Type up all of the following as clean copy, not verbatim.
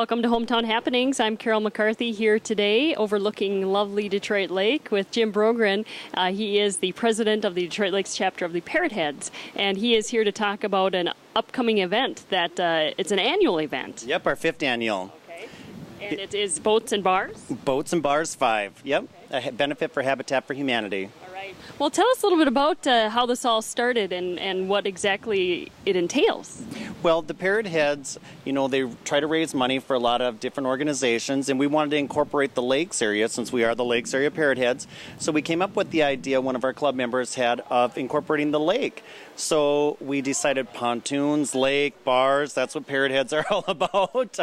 Welcome to Hometown Happenings. I'm Carol McCarthy here today overlooking lovely Detroit Lake with Jim Brogren. He is the president of the Detroit Lakes chapter of the Parrot Heads, and he is here to talk about an upcoming event that it's an annual event. Yep, our 5th annual. Okay. And it is Boats and Bars? Boats and Bars 5, yep. A benefit for Habitat for Humanity. All right. Well, tell us a little bit about how this all started and what exactly it entails. Well, the Parrot Heads, they try to raise money for a lot of different organizations, and we wanted to incorporate the Lakes area since we are the Lakes area Parrot Heads. So we came up with the idea one of our club members had of incorporating the lake. So we decided pontoons, lake, bars, that's what Parrot Heads are all about.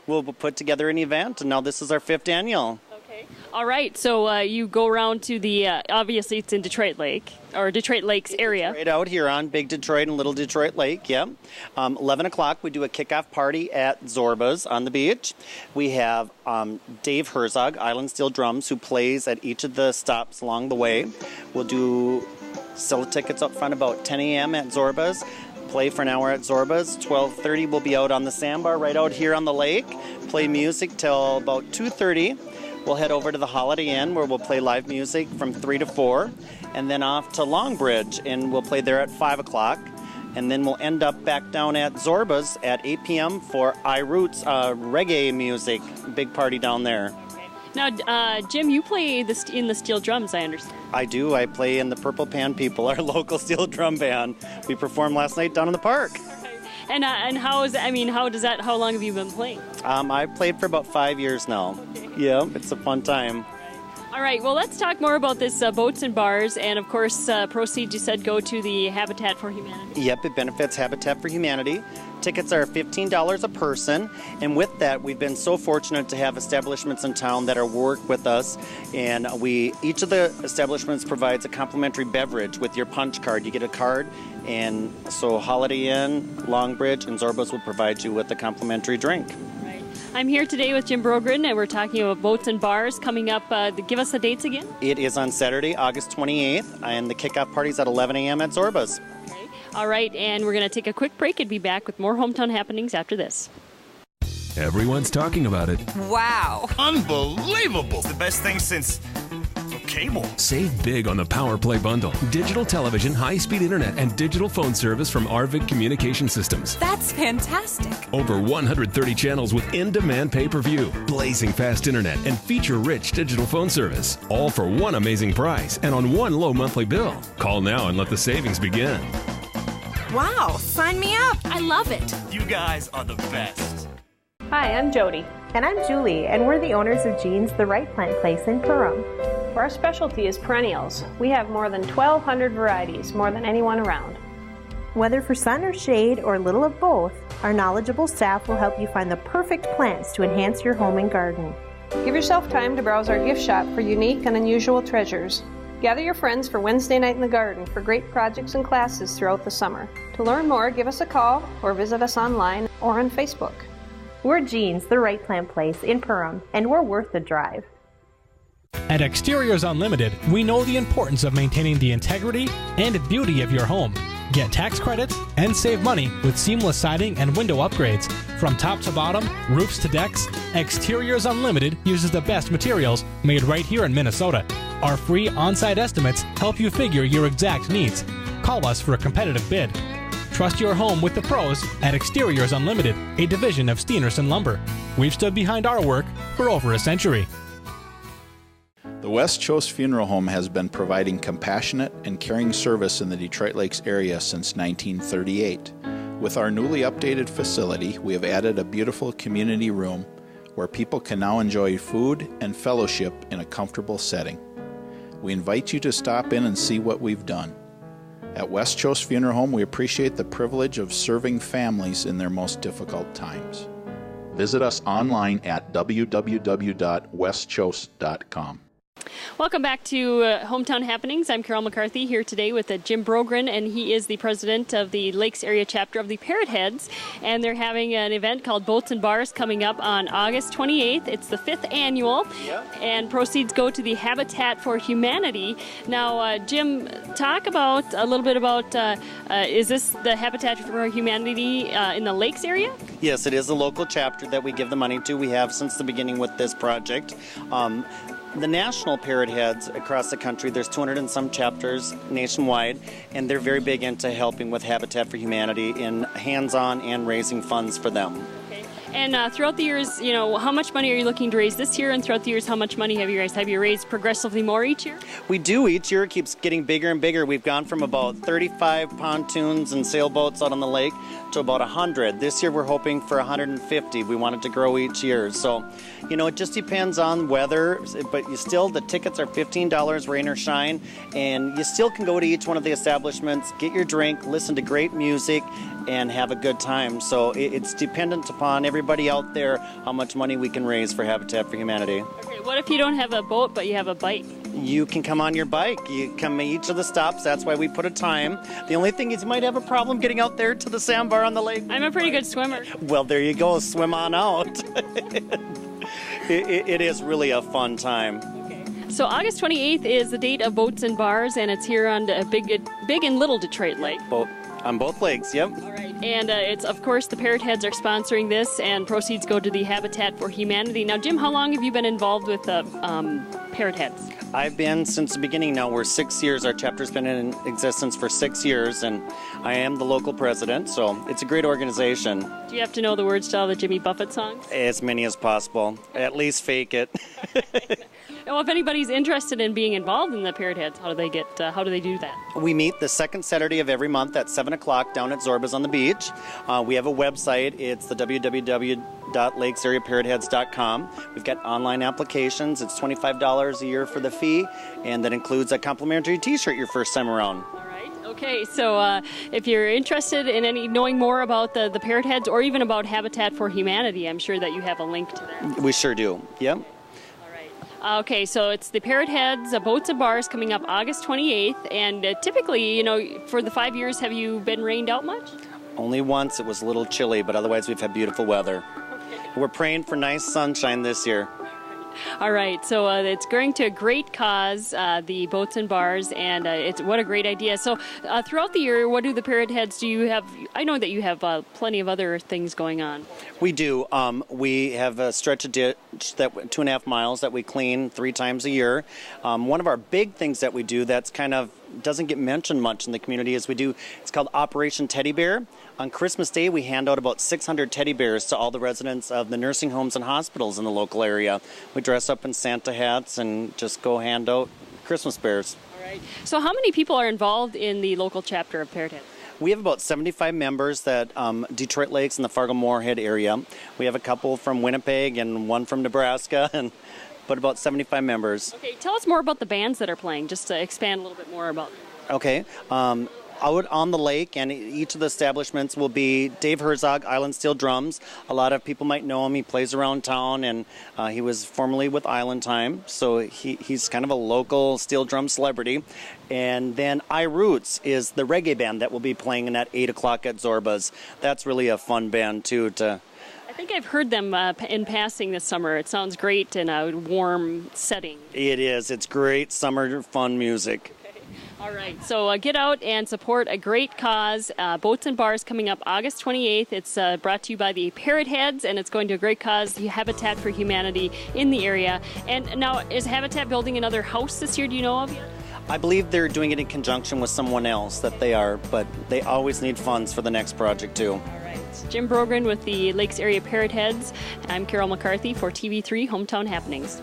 We'll put together an event, and now this is our 5th annual. All right, so you go around to the, obviously it's in Detroit Lake, or Detroit Lakes area. Right out here on Big Detroit and Little Detroit Lake, yeah. 11 o'clock, we do a kickoff party at Zorba's on the beach. We have Dave Herzog, Island Steel Drums, who plays at each of the stops along the way. We'll sell tickets up front about 10 a.m. at Zorba's. Play for an hour at Zorba's. 12:30 we'll be out on the sandbar right out here on the lake. Play music till about 2:30. We'll head over to the Holiday Inn where we'll play live music from 3 to 4, and then off to Longbridge, and we'll play there at 5 o'clock. And then we'll end up back down at Zorba's at 8 p.m. for iRoots reggae music. Big party down there. Now, Jim, you play in the steel drums, I understand. I do. I play in the Purple Pan People, our local steel drum band. We performed last night down in the park. And how long have you been playing? I've played for about 5 years now. Okay. Yeah, it's a fun time. All right, well, let's talk more about this Boats and Bars, and of course, proceeds you said go to the Habitat for Humanity. Yep, it benefits Habitat for Humanity. Tickets are $15 a person, and with that, we've been so fortunate to have establishments in town that are work with us, and each of the establishments provides a complimentary beverage with your punch card. You get a card, and so Holiday Inn, Longbridge, and Zorba's will provide you with a complimentary drink. I'm here today with Jim Brogren, and we're talking about Boats and Bars coming up. Give us the dates again. It is on Saturday, August 28th, and the kickoff party's at 11 a.m. at Zorba's. Okay. All right, and we're going to take a quick break and be back with more Hometown Happenings after this. Everyone's talking about it. Wow. Unbelievable. It's the best thing since cable. Save big on the Power Play bundle. Digital television, high-speed internet, and digital phone service from Arvig Communication Systems. That's fantastic. Over 130 channels with in-demand pay-per-view, blazing fast internet, and feature-rich digital phone service. All for one amazing price and on one low monthly bill. Call now and let the savings begin. Wow, sign me up. I love it. You guys are the best. Hi, I'm Jody. And I'm Julie, and we're the owners of Jean's The Right Plant Place in Perham. Our specialty is perennials. We have more than 1,200 varieties, more than anyone around. Whether for sun or shade or little of both, our knowledgeable staff will help you find the perfect plants to enhance your home and garden. Give yourself time to browse our gift shop for unique and unusual treasures. Gather your friends for Wednesday night in the garden for great projects and classes throughout the summer. To learn more, give us a call or visit us online or on Facebook. We're Jean's The Right Plant Place in Perham, and we're worth the drive. At Exteriors Unlimited, we know the importance of maintaining the integrity and beauty of your home. Get tax credits and save money with seamless siding and window upgrades. From top to bottom, roofs to decks, Exteriors Unlimited uses the best materials made right here in Minnesota. Our free on-site estimates help you figure your exact needs. Call us for a competitive bid. Trust your home with the pros at Exteriors Unlimited, a division of Steenerson Lumber. We've stood behind our work for over a century. The West Choate Funeral Home has been providing compassionate and caring service in the Detroit Lakes area since 1938. With our newly updated facility, we have added a beautiful community room where people can now enjoy food and fellowship in a comfortable setting. We invite you to stop in and see what we've done. At West Choate Funeral Home, we appreciate the privilege of serving families in their most difficult times. Visit us online at www.westchoate.com. Welcome back to Hometown Happenings. I'm Carol McCarthy here today with Jim Brogren, and he is the president of the Lakes Area Chapter of the Parrot Heads. And they're having an event called Boats and Bars coming up on August 28th. It's the 5th annual, and proceeds go to the Habitat for Humanity. Now, Jim, talk about a little bit about, is this the Habitat for Humanity in the Lakes area? Yes, it is a local chapter that we give the money to. We have since the beginning with this project. The national Parrot Heads across the country, there's 200 and some chapters nationwide, and they're very big into helping with Habitat for Humanity in hands-on and raising funds for them. And throughout the years, you know, how much money are you looking to raise this year? And throughout the years, how much money have you raised? Have you raised progressively more each year? We do. Each year it keeps getting bigger and bigger. We've gone from about 35 pontoons and sailboats out on the lake to about 100. This year we're hoping for 150. We want it to grow each year. So, you know, it just depends on weather, but the tickets are $15, rain or shine, and you still can go to each one of the establishments, get your drink, listen to great music, and have a good time. So it's dependent upon everybody out there how much money we can raise for Habitat for Humanity. Okay, what if you don't have a boat but you have a bike? You can come on your bike. You come each of the stops. That's why we put a time. The only thing is you might have a problem getting out there to the sandbar on the lake. I'm a pretty good swimmer. Well, there you go. Swim on out. It is really a fun time. So August 28th is the date of Boats and Bars, and it's here on Big and Little Detroit Lake. On both lakes, yep. All right. And it's, of course, the Parrot Heads are sponsoring this, and proceeds go to the Habitat for Humanity. Now, Jim, how long have you been involved with the Parrot Heads? I've been since the beginning now. We're 6 years. Our chapter's been in existence for 6 years, and I am the local president, so it's a great organization. Do you have to know the words to all the Jimmy Buffett songs? As many as possible. At least fake it. Well, if anybody's interested in being involved in the Parrot Heads, how do they do that? We meet the second Saturday of every month at 7 o'clock down at Zorba's on the beach. We have a website. It's the www.lakesareaparrotheads.com. We've got online applications. It's $25 a year for the fee, and that includes a complimentary t-shirt your first time around. Okay, so if you're interested in knowing more about the Parrot Heads or even about Habitat for Humanity, I'm sure that you have a link to that. We sure do, yep. Okay, so it's the Parrot Heads, Boats and Bars coming up August 28th, and typically, you know, for the 5 years, have you been rained out much? Only once. It was a little chilly, but otherwise we've had beautiful weather. Okay. We're praying for nice sunshine this year. All right, so it's going to a great cause, the Boats and Bars, and what a great idea. So throughout the year, what do the Parrot Heads do? You have? I know that you have plenty of other things going on. We do. We have a stretch of ditch that 2.5 miles that we clean 3 times a year. One of our big things that we do that's kind of doesn't get mentioned much in the community is it's called Operation Teddy Bear. On Christmas Day, we hand out about 600 teddy bears to all the residents of the nursing homes and hospitals in the local area. We dress up in Santa hats and just go hand out Christmas bears. All right. So how many people are involved in the local chapter of Parrot Heads? We have about 75 members that Detroit Lakes and the Fargo-Moorhead area. We have a couple from Winnipeg and one from Nebraska, but about 75 members. Okay, tell us more about the bands that are playing, just to expand a little bit more about them. Okay. Out on the lake, and each of the establishments will be Dave Herzog, Island Steel Drums. A lot of people might know him. He plays around town, and he was formerly with Island Time, so he's kind of a local steel drum celebrity. And then iRoots is the reggae band that will be playing at 8 o'clock at Zorba's. That's really a fun band, too. I think I've heard them in passing this summer. It sounds great in a warm setting. It is. It's great summer fun music. All right, so get out and support a great cause. Boats and Bars coming up August 28th. It's brought to you by the Parrot Heads, and it's going to a great cause, the Habitat for Humanity in the area. And now, is Habitat building another house this year? Do you know of yet? I believe they're doing it in conjunction with someone else, but they always need funds for the next project, too. All right. Jim Brogren with the Lakes Area Parrot Heads. I'm Carol McCarthy for TV3 Hometown Happenings.